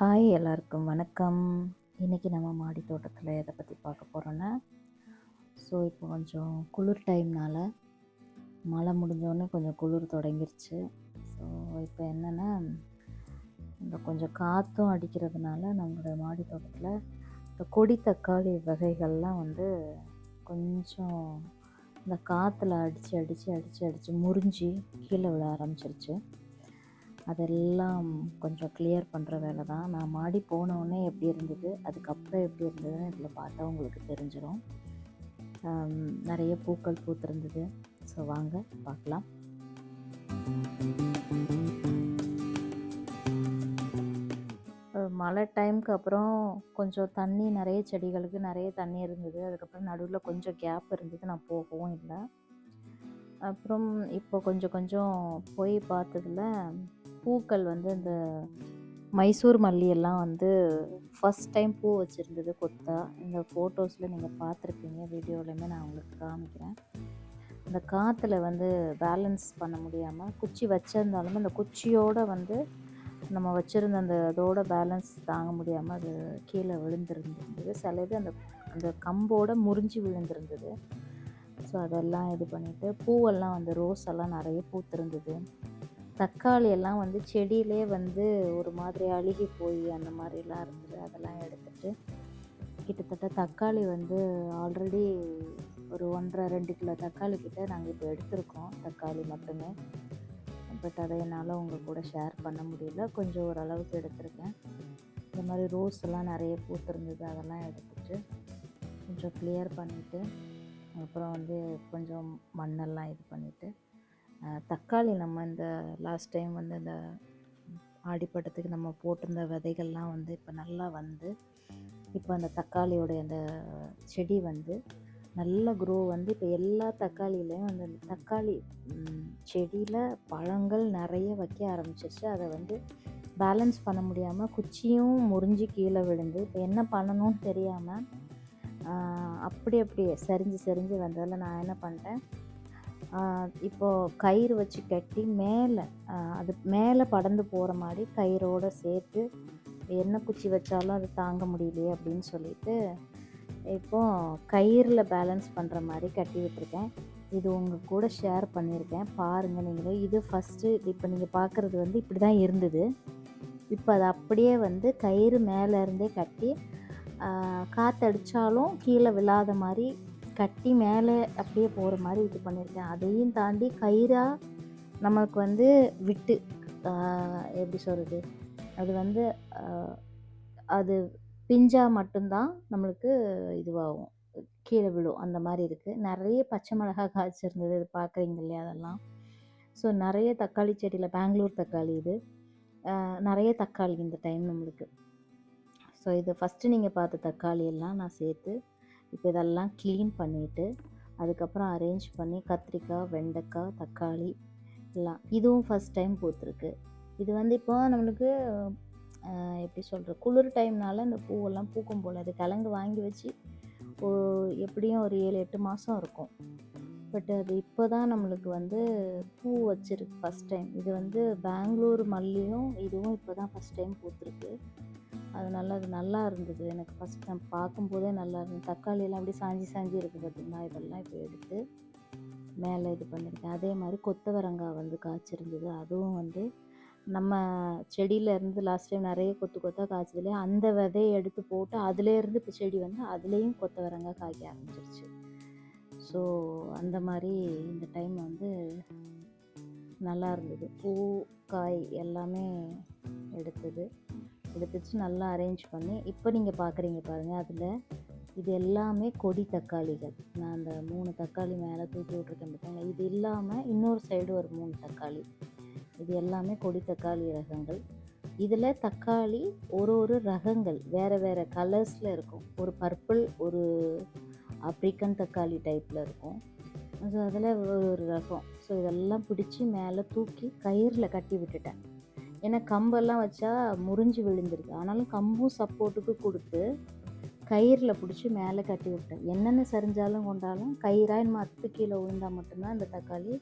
Hi எல்லாருக்கும் வணக்கம். இன்றைக்கி நம்ம மாடி தோட்டத்தில் எதை பற்றி பார்க்க போகிறோன்னா, இப்போ கொஞ்சம் குளிர் டைம்னால மழை முடிஞ்சோடனே கொஞ்சம் குளிர் தொடங்கிருச்சு. இப்போ என்னென்னா, இந்த கொஞ்சம் காற்றும் அடிக்கிறதுனால நம்மளோட மாடி தோட்டத்தில் இந்த கொடி தக்காளி வகைகள்லாம் கொஞ்சம் இந்த காற்றுல அடித்து முறிஞ்சி கீழே விழ ஆரம்பிச்சிருச்சு. அதெல்லாம் கொஞ்சம் கிளியர் பண்ணுற வேலை தான். நான் மாடி போனோடனே எப்படி இருந்தது, அதுக்கப்புறம் எப்படி இருந்ததுன்னு இதில் பார்த்தா உங்களுக்கு தெரிஞ்சிடும். நிறைய பூக்கள் பூத்திருந்தது. வாங்க பார்க்கலாம். மழை டைமுக்கு அப்புறம் கொஞ்சம் தண்ணி, நிறைய செடிகளுக்கு நிறைய தண்ணி இருந்தது. அதுக்கப்புறம் நடுவில் கொஞ்சம் கேப் இருந்தது, நான் போகவும் இல்லை. அப்புறம் இப்போ கொஞ்சம் கொஞ்சம் போய் பார்த்ததில் பூக்கள் இந்த மைசூர் மல்லியெல்லாம் ஃபஸ்ட் டைம் பூ வச்சுருந்தது கொத்தா. இந்த ஃபோட்டோஸில் நீங்கள் பார்த்துருப்பீங்க, வீடியோலையுமே நான் உங்களுக்கு காமிக்கிறேன். இந்த காற்றுல பேலன்ஸ் பண்ண முடியாமல் குச்சி வச்சிருந்தாலுமே அந்த குச்சியோடு நம்ம வச்சுருந்த அதோட பேலன்ஸ் தாங்க முடியாமல் அது கீழே விழுந்துருந்துருந்தது. சில இது அந்த கம்போடு முறிஞ்சி விழுந்திருந்தது. அதெல்லாம் இது பண்ணிவிட்டு பூவெல்லாம் ரோஸ் எல்லாம் நிறைய பூத்திருந்தது. தக்காளி எல்லாம் செடியிலே ஒரு மாதிரி அழுகி போய் அந்த மாதிரிலாம் இருந்தது. அதெல்லாம் எடுத்துகிட்டு கிட்டத்தட்ட தக்காளி ஆல்ரெடி ஒரு 1.5-2 கிலோ தக்காளி கிட்ட நாங்கள் இப்போ எடுத்திருக்கோம், தக்காளி மட்டுமே. பட் அதை என்னால் உங்கள் கூட ஷேர் பண்ண முடியல, கொஞ்சம் ஓரளவுக்கு எடுத்திருக்கேன். இந்த மாதிரி ரோஸ் எல்லாம் நிறைய பூத்திருந்தது. அதெல்லாம் எடுத்துகிட்டு கொஞ்சம் கிளியர் பண்ணிவிட்டு அப்புறம் கொஞ்சம் மண்ணெல்லாம் இது பண்ணிவிட்டு தக்காளி நம்ம இந்த லாஸ்ட் டைம் இந்த ஆடிப்பட்டத்துக்கு நம்ம போட்டிருந்த விதைகள்லாம் இப்போ நல்லா இப்போ அந்த தக்காளியோடைய அந்த செடி நல்ல க்ரோ இப்போ எல்லா தக்காளியிலையும் அந்த தக்காளி செடியில் பழங்கள் நிறைய வைக்க ஆரம்பிச்சிருச்சு. அதை பேலன்ஸ் பண்ண முடியாமல் குச்சியும் முறிஞ்சி கீழே விழுந்து இப்போ என்ன பண்ணணும்னு தெரியாமல் அப்படியே சரிஞ்சு வந்ததில் நான் என்ன பண்ணிட்டேன், இப்போது கயிறு வச்சு கட்டி மேலே அது மேலே படர்ந்து போகிற மாதிரி கயிறோடு சேர்த்து, என்ன குச்சி வச்சாலும் அது தாங்க முடியலையே அப்படின்னு சொல்லிட்டு இப்போது கயிறில் பேலன்ஸ் பண்ணுற மாதிரி கட்டி விட்டுருக்கேன். இது உங்கள் கூட ஷேர் பண்ணியிருக்கேன், பாருங்கள் நீங்களே. இது ஃபஸ்ட்டு இப்போ நீங்கள் பார்க்குறது இப்படி தான் இருந்தது. இப்போ அது அப்படியே கயிறு மேலேருந்தே கட்டி காற்றடிச்சாலும் கீழே விழாத மாதிரி கட்டி மேலே அப்படியே போகிற மாதிரி இது பண்ணியிருக்கேன். அதையும் தாண்டி கயிறாக நமக்கு விட்டு எப்படி சொல்கிறது, அது அது பிஞ்சாக மட்டும்தான் நம்மளுக்கு இதுவாகும், கீழே விழும், அந்த மாதிரி இருக்குது. நிறைய பச்சை மிளகாய் காய்ச்சிருந்தது, இது பார்க்குறீங்க இல்லையா அதெல்லாம். நிறைய தக்காளி செடியில் பெங்களூர் தக்காளி இது, நிறைய தக்காளி இந்த டைம் நம்மளுக்கு. இது ஃபஸ்ட்டு நீங்கள் பார்த்த தக்காளி எல்லாம் நான் சேர்த்து இப்போ இதெல்லாம் க்ளீன் பண்ணிவிட்டு அதுக்கப்புறம் அரேஞ்ச் பண்ணி கத்திரிக்காய், வெண்டைக்காய், தக்காளி எல்லாம் இதுவும் ஃபஸ்ட் டைம் பூத்துருக்கு. இது இப்போ நம்மளுக்கு எப்படி சொல்கிற, குளிர் டைம்னால இந்த பூவெல்லாம் பூக்கும் போல். அது கிழங்கு வாங்கி வச்சு எப்படியும் ஒரு 7-8 மாதம் இருக்கும். பட் அது இப்போ தான் நம்மளுக்கு பூ வச்சிருக்கு ஃபஸ்ட் டைம். இது பெங்களூர் மல்லியும் இதுவும் இப்போ தான் ஃபஸ்ட் டைம் பூத்துருக்கு. அதனால அது நல்லா இருந்தது. எனக்கு ஃபஸ்ட் டைம் பார்க்கும்போதே நல்லா இருந்தது. தக்காளியெல்லாம் அப்படியே சாஞ்சி இருக்குது பார்த்திங்களா. இதெல்லாம் இப்போ எடுத்து மேலே இது பண்ணியிருக்கேன். அதே மாதிரி கொத்தவரங்காய் காய்ச்சிருந்தது. அதுவும் நம்ம செடியிலேருந்து லாஸ்ட் டைம் நிறைய கொத்தாக காய்ச்சதுலேயே அந்த விதையை எடுத்து போட்டு அதுலேருந்து இப்போ செடி அதுலேயும் கொத்தவரங்காய் காய்க்க ஆரம்பிச்சிருச்சு. அந்த மாதிரி இந்த டைம் நல்லா இருந்தது. பூ, காய் எல்லாமே எடுத்துச்சு நல்லா அரேஞ்ச் பண்ணி. இப்போ நீங்கள் பார்க்குறீங்க பாருங்கள், அதில் இது எல்லாமே கொடி தக்காளிகள். நான் அந்த 3 தக்காளி மேலே தூக்கி விட்ருக்கேன் பார்த்தீங்களா. இது இல்லாமல் இன்னொரு சைடு ஒரு 3 தக்காளி. இது எல்லாமே கொடி தக்காளி ரகங்கள். இதில் தக்காளி ஒரு ரகங்கள் வேறு கலர்ஸில் இருக்கும். ஒரு பர்பிள், ஒரு ஆப்ரிக்கன் தக்காளி டைப்பில் இருக்கும். அதில் ஒரு ரகம். இதெல்லாம் பிடிச்சி மேலே தூக்கி கயிறில் கட்டி விட்டுட்டேன். ஏன்னா கம்பெல்லாம் வச்சா முறிஞ்சு விழுந்துருக்கு. ஆனாலும் கம்பும் சப்போர்ட்டுக்கு கொடுத்து கயிறில் பிடிச்சி மேலே கட்டி விட்டேன். என்னென்ன சரிஞ்சாலும் கொண்டாலும் கயிறாக இன்னும் 10 கீழே விழுந்தால் மட்டும்தான் இந்த தக்காளி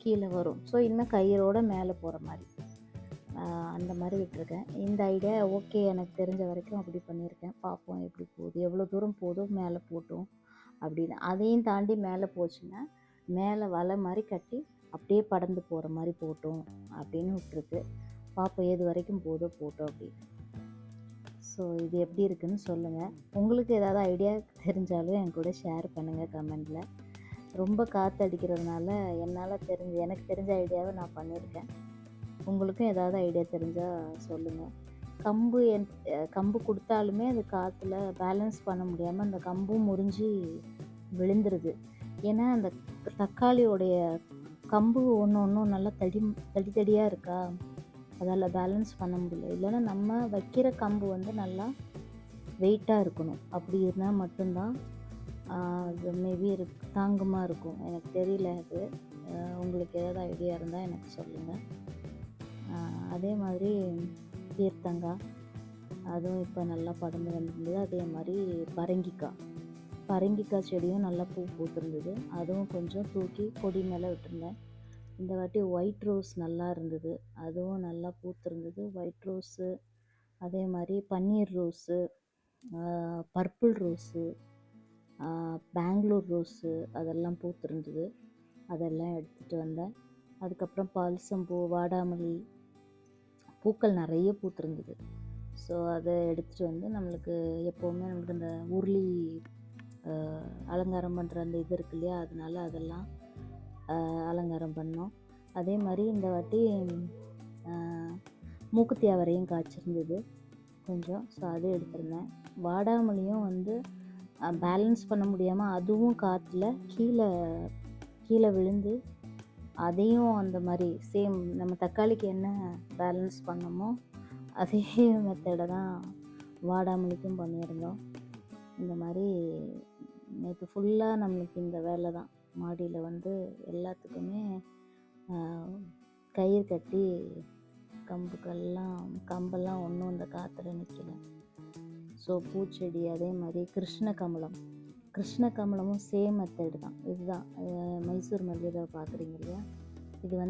கீழே வரும். இன்னும் கயிறோடு மேலே போகிற மாதிரி. அந்த மாதிரி விட்டுருக்கேன். இந்த ஐடியா ஓகே, எனக்கு தெரிஞ்ச வரைக்கும் அப்படி பண்ணியிருக்கேன். பார்ப்போம் எப்படி போகுது, எவ்வளோ தூரம் போதோ மேலே போட்டும் அப்படின்னு. அதையும் தாண்டி மேலே போச்சுன்னா மேலே வலை மாதிரி கட்டி அப்படியே படர்ந்து போகிற மாதிரி போட்டும் அப்படின்னு விட்டுருக்கு. பார்ப்போம் எது வரைக்கும் போதோ போட்டோம் அப்படின்னு. ஸோ இது எப்படி இருக்குன்னு சொல்லுங்கள். உங்களுக்கு ஏதாவது ஐடியா தெரிஞ்சாலும் என் கூட ஷேர் பண்ணுங்கள் கமெண்டில். ரொம்ப காற்று அடிக்கிறதுனால எனக்கு தெரிஞ்ச ஐடியாவை நான் பண்ணியிருக்கேன். உங்களுக்கும் ஏதாவது ஐடியா தெரிஞ்சால் சொல்லுங்கள். கம்பு கொடுத்தாலுமே அது காற்றுல பேலன்ஸ் பண்ண முடியாமல் அந்த கம்பும் முறிஞ்சு விழுந்துருது. ஏன்னா அந்த தக்காளியோடைய கம்பு ஒன்றும் நல்லா தடியாக இருக்கா, அதால் பேலன்ஸ் பண்ண முடியல. இல்லைன்னா நம்ம வைக்கிற கம்பு நல்லா வெயிட்டாக இருக்கணும். அப்படி இருந்தால் மட்டும்தான் அது மேபி தாங்குமா இருக்கும். எனக்கு தெரியல அது. உங்களுக்கு ஏதாவது ஐடியா இருந்தால் எனக்கு சொல்லுங்கள். அதே மாதிரி பீர்த்தங்காய் அதுவும் இப்போ நல்லா படர்ந்து வந்துருந்தது. அதே மாதிரி பரங்கிக்காய் செடியும் நல்லா பூ பூத்துருந்தது. அதுவும் கொஞ்சம் தூக்கி கொடி மேலே விட்டுருந்தேன். இந்த வாட்டி ஒயிட் ரோஸ் நல்லா இருந்தது, அதுவும் நல்லா பூத்துருந்தது. ஒயிட் ரோஸு, அதே மாதிரி பன்னீர் rose, purple rose, Bangalore rose அதெல்லாம் பூத்துருந்தது. அதெல்லாம் எடுத்துகிட்டு வந்தேன். அதுக்கப்புறம் பால்சம்பூ, வாடாமல்லி பூக்கள் நிறைய பூத்துருந்தது. ஸோ அதை எடுத்துகிட்டு வந்து நம்மளுக்கு எப்போவுமே நம்மளுக்கு இந்த உருளி அலங்காரம் பண்ணுற அந்த இது இருக்கு இல்லையா, அதனால அதெல்லாம் அலங்காரம் பண்ணோம். அதே மாதிரி இந்த வாட்டி மூக்குத்தி அவரையும் காய்ச்சிருந்தது கொஞ்சம். ஸோ அது எடுத்திருந்தேன். வாடாமல்லியும் பேலன்ஸ் பண்ண முடியாமல் அதுவும் காற்றுல கீழே விழுந்து அதையும் அந்த மாதிரி சேம் நம்ம தக்காளிக்கு என்ன பேலன்ஸ் பண்ணோமோ அதே மெத்தடை தான் வாடாமல்லிக்கும் பண்ணியிருந்தோம். இந்த மாதிரி நேற்று ஃபுல்லாக நம்மளுக்கு இந்த வேலை தான். மாடியில் எல்லாத்துக்குமே கயிறு கட்டி கம்பெல்லாம் ஒன்றும் இந்த காற்றுல நிற்கல. ஸோ பூச்செடி, அதே மாதிரி கிருஷ்ணகமலமும் சேம் மெத்தடு தான். இதுதான் மைசூர் மல்லிகை பார்க்குறீங்க இல்லையா,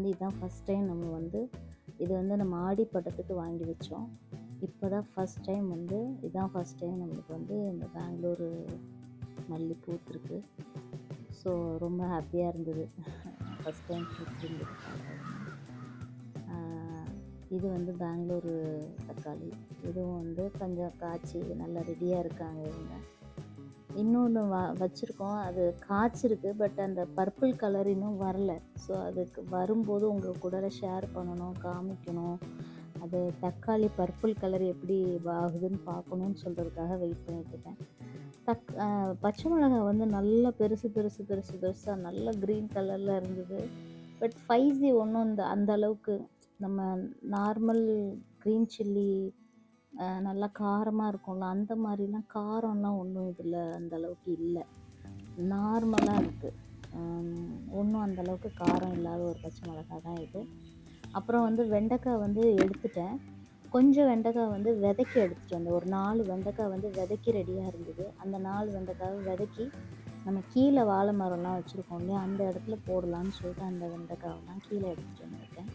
இதுதான் ஃபஸ்ட் டைம் நம்ம இது நம்ம ஆடி பட்டத்துக்கு வாங்கி வச்சோம். இப்போ தான் ஃபஸ்ட் டைம் இதுதான் ஃபஸ்ட் டைம் நம்மளுக்கு இந்த பெங்களூர் மல்லி பூத்துருக்கு. ஸோ ரொம்ப ஹாப்பியாக இருந்தது ஃபஸ்ட் டைம் பூத்துருந்தது. இது பெங்களூர் தக்காளி. இதுவும் கொஞ்சம் காய்ச்சி நல்லா ரெடியாக இருக்காங்க இவங்க. இன்னொன்று வச்சுருக்கோம், அது காய்ச்சிருக்கு. பட் அந்த பர்பிள் கலர் இன்னும் வரல. ஸோ அதுக்கு வரும்போது உங்களுக்கு கூட ஷேர் பண்ணணும், காமிக்கணும். அது தக்காளி பர்பிள் கலர் எப்படி ஆகுதுன்னு பார்க்கணுன்னு சொல்கிறதுக்காக வெயிட் பண்ணிட்டுருக்கேன். பச்சை மிளகாய் நல்லா பெருசாக நல்ல க்ரீன் கலரில் இருந்தது. பட் 5G ஒன்றும் அந்த அளவுக்கு நம்ம நார்மல் க்ரீன் சில்லி நல்லா காரமாக இருக்கும்ல, அந்த மாதிரிலாம் காரம்லாம் ஒன்றும் இதில் அந்தளவுக்கு இல்லை, நார்மலாக இருக்குது. ஒன்றும் அந்தளவுக்கு காரம் இல்லாத ஒரு பச்சை மிளகாய் தான் இது. அப்புறம் வெண்டைக்காய் எடுத்துட்டேன். கொஞ்சம் வெண்டைக்காய் விதைக்கி எடுத்துகிட்டு வந்தேன். ஒரு 4 வெண்டைக்காய் விதைக்கி ரெடியாக இருந்தது. அந்த 4 வெண்டைக்காவை விதைக்கி நம்ம கீழே வாழை மரம்லாம் வச்சுருக்கோம் இல்லையா, அந்த இடத்துல போடலான்னு சொல்லிட்டு அந்த வெண்டைக்காவெல்லாம் கீழே எடுத்துகிட்டு வந்துருக்கேன்.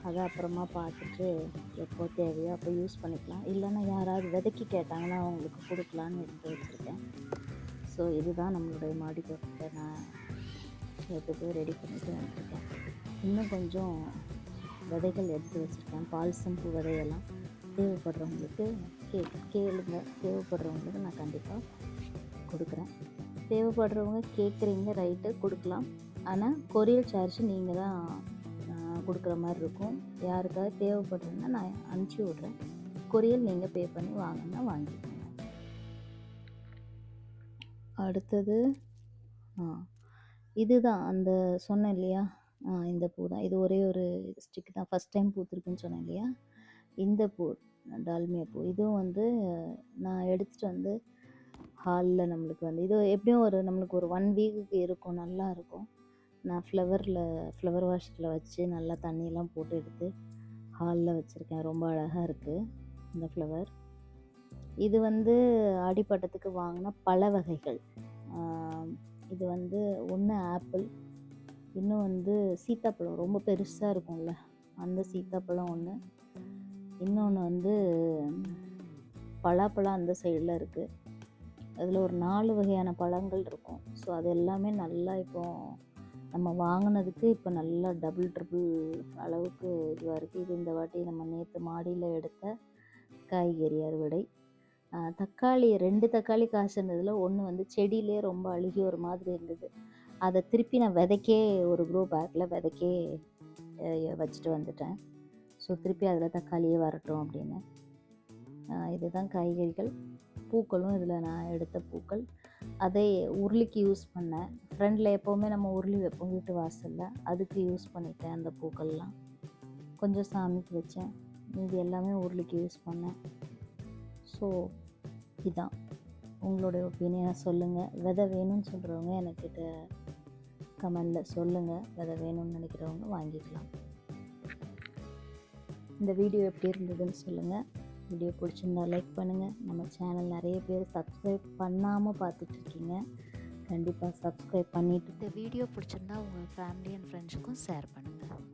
அதை அப்புறமா பார்த்துட்டு எப்போ தேவையோ அப்போ யூஸ் பண்ணிக்கலாம். இல்லைன்னா யாராவது விதைக்கி கேட்டாங்கன்னா அவங்களுக்கு கொடுக்கலான்னு எடுத்து வச்சுருக்கேன். ஸோ இதுதான் நம்மளுடைய மாடி தோட்டத்தை நான் எடுத்து ரெடி பண்ணிட்டு வந்துருக்கேன். இன்னும் கொஞ்சம் விதைகள் எடுத்து வச்சுருக்கேன். பால்சம்பூ விதையெல்லாம் தேவைப்படுறவங்களுக்கு கேளுங்க. தேவைப்படுறவங்களுக்கு நான் கண்டிப்பாக கொடுக்குறேன். தேவைப்படுறவங்க கேட்குறீங்க, ரைட்டு, கொடுக்கலாம். ஆனால் கொரியர் சார்ஜ் நீங்கள் தான் கொடுக்குற மாதிரி இருக்கும். யாருக்காவது தேவைப்படுறதுன்னா நான் அனுப்பிச்சி விட்றேன். கொரியர் நீங்கள் பே பண்ணி வாங்கினா வாங்கிக்கோங்க. அடுத்தது இதுதான் அந்த சொன்னேன் இல்லையா, இந்த பூ தான். இது ஒரே ஒரு ஸ்டிக் தான், ஃபஸ்ட் டைம் பூத்துருக்குன்னு சொன்னேன் இல்லையா. இந்த பூ டால்மியா பூ. இதுவும் நான் எடுத்துகிட்டு ஹாலில் நம்மளுக்கு இது எப்படியும் நம்மளுக்கு ஒரு 1 வீக்குக்கு இருக்கும், நல்லா இருக்கும். நான் ஃப்ளவர் வாஷரில் வச்சு நல்லா தண்ணியெல்லாம் போட்டு எடுத்து ஹாலில் வச்சுருக்கேன். ரொம்ப அழகாக இருக்குது இந்த ஃப்ளவர். இது ஆடிப்பட்டத்துக்கு வாங்கின பழ வகைகள். இது ஒன்று ஆப்பிள், இன்னும் சீத்தாப்பழம் ரொம்ப பெருசாக இருக்கும்ல, அந்த சீத்தாப்பழம் ஒன்று. இன்னொன்று வந்து பலாப்பழம் அந்த சைடில் இருக்குது. அதில் ஒரு 4 வகையான பழங்கள் இருக்கும். ஸோ அது எல்லாமே நல்லா இப்போது நம்ம வாங்கினதுக்கு இப்போ நல்லா டபுள் ட்ரிபிள் அளவுக்கு இதுவாக இருக்குது. இது இந்த வாட்டி நம்ம நேற்று மாடியில் எடுத்த காய்கறி அறுவடை. தக்காளி 2 தக்காளி காய்ச்சிருந்ததில் ஒன்று வந்து செடியிலே ரொம்ப அழுகி ஒரு மாதிரி இருந்தது. அதை திருப்பி நான் விதைக்கே ஒரு க்ரோ பேக்கில் விதைக்கே வச்சுட்டு வந்துட்டேன். ஸோ திருப்பி அதில் தக்காளியே வரட்டும் அப்படின்னு. இதுதான் காய்கறிகள். பூக்களும் இதில் நான் எடுத்த பூக்கள். அதை உருளிக்கு யூஸ் பண்ணேன். ஃப்ரெண்டில் எப்போவுமே நம்ம உருளி வைப்போம் வீட்டு வாசலில், அதுக்கு யூஸ் பண்ணிட்டேன். அந்த பூக்கள்லாம் கொஞ்சம் சாமிக்கு வச்சேன், மீதி எல்லாமே உருளிக்கு யூஸ் பண்ணேன். ஸோ இதான். உங்களுடைய ஒப்பீனியனை சொல்லுங்கள். விதை வேணும்னு சொல்கிறவங்க எனக்கிட்ட கமெண்டில் சொல்லுங்கள். விதை வேணும்னு நினைக்கிறவங்க வாங்கிக்கலாம். இந்த வீடியோ எப்படி இருந்ததுன்னு சொல்லுங்கள். வீடியோ பிடிச்சிருந்தா லைக் பண்ணுங்கள். நம்ம சேனல் நிறைய பேர் சப்ஸ்கிரைப் பண்ணாமல் பார்த்துட்ருக்கீங்க. கண்டிப்பாக சப்ஸ்கிரைப் பண்ணிவிட்டு இந்த வீடியோ பிடிச்சிருந்தா உங்கள் ஃபேமிலி அண்ட் ஃப்ரெண்ட்ஸுக்கும் ஷேர் பண்ணுங்கள்.